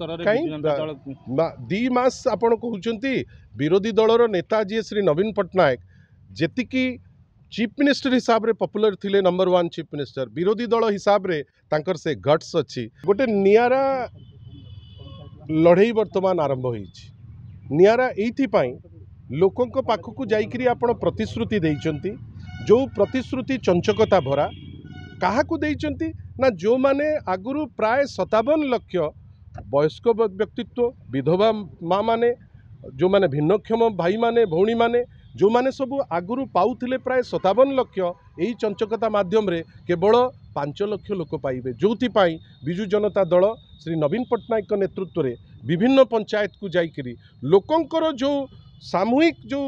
दी मास आपण कहउचंती विरोधी दलर नेता जी श्री नवीन पट्टनायक जेतिकी चीफ मिनिस्टर हिसाब रे पॉपुलर थिले नंबर 1 चीफ मिनिस्टर विरोधी दल हिसाब रे तांकर से गट्स अच्छी गोटे नियारा लड़ई वर्तमान आरंभ होईछि। नियारा एइथिपाई लोकंक पाखकु जाइकरी आपण प्रतिश्रुति देइचंती जो प्रतिश्रुति चंचकता भरा काहाकू देइचंती ना जो माने आगुरु प्राय 57 लाख वयस्क व्यक्तित्व विधवा माँ माने जो माने भिन्नक्षम भाई माने भौणी माने जो माने सब आगुरु पाउथिले प्राय 57 लाख यही चंचकता माध्यम रे केवल 5 लाख लोक पाइबे जोथिपाई बिजु जनता दल श्री नवीन पट्टनायक नेतृत्व रे विभिन्न पंचायत को जाइकरी लोकंकर जो सामूहिक जो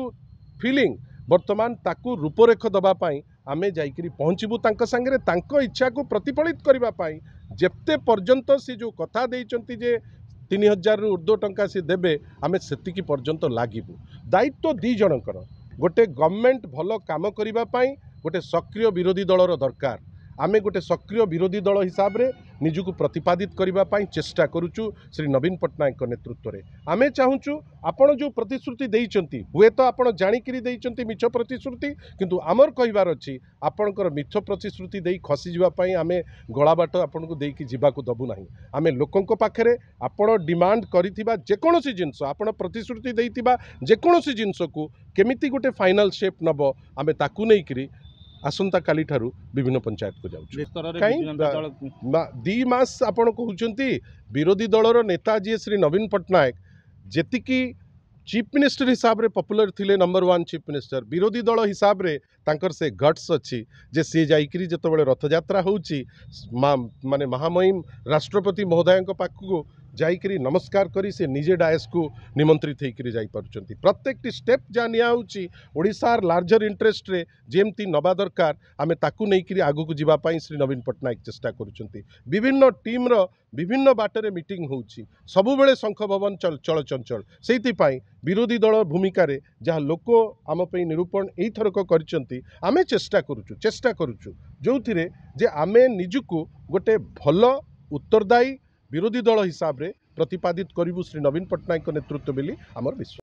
फीलिंग वर्तमान ताकू रूपरेख दबा पाई आमे जाइकरी पहुँचबू तांक संगे तांक इच्छा को प्रतिफलित करबा पाई जेते पर्यंत से जो कथा देइचंती जे 3000 रु ऊर्ध्व टंका से देबे आमे सेतिकी पर्यंत लागिबू। दायित्व दी जनकर गोटे गवर्नमेंट भल काम करबा पाई गोटे सक्रिय विरोधी दलर दरकार आमे गोटे सक्रिय विरोधी दल हिसाब रे निजुक प्रतिपादित करबा पाई चेष्टा करूचु श्री नवीन पट्टनायक नेतृत्व रे आमे चाहूचु आपण जो प्रतिश्रुति देइचंती हुए तो आपण जानिकरी देइचंती मिछ प्रतिश्रुति किंतु आमर कहिबार अछि आपणकर मिछ प्रतिश्रुति देई खसी जिबा पाई आमे गळा बाट आपण को देई कि जिबा को दबु नाही आमे लोकंक पाखरे आपण डिमांड करिथिबा जे कोनोसी जिंस आपण प्रतिश्रुति देइथिबा जे कोनोसी जिंस को केमिति गोटे फाइनल शेप नबो आमे ताकू नै करी आसंता काली ठारू विभिन्न पंचायत को जाऊँ दी मास आपण कहउचंती विरोधी दलर नेता जी श्री नवीन पट्टनायक जेतिकी चीफ मिनिस्टर हिसाब रे पॉपुलर थिले नंबर 1 चीफ मिनिस्टर विरोधी दल हिसाब रे तांकर से गट्स अच्छी जे सी जाइकरी जतबेले रथ यात्रा होउची माने महामहिम राष्ट्रपति महोदय पाखक जाइकरी नमस्कार करी से निजे डायस को निमंत्रित होकर जाई पारुचंती प्रत्येक स्टेप जा निया होउची ओडिसार लार्जर इंटरेस्ट रे जेमती नबा दरकार आमे ताकू नेइकरी आगु को जिबा पाई श्री नवीन पट्टनायक चेष्टा करुचंती विभिन्न टीम रो विभिन्न बाटरे मीटिंग होउची सबु बेले शंख भवन चल चंचल सेति पाई विरोधी दल भूमिका रे जहाँ लोक आम पे निरूपण एई थरक करचंती आमे चेष्टा करूचु जो थिरे जे आमे निजुकु गोटे भल उत्तरदायी विरोधी दल हिसाब रे प्रतिपादित करिबु श्री नवीन पट्टनायक नेतृत्व बेली आमर विश्वास।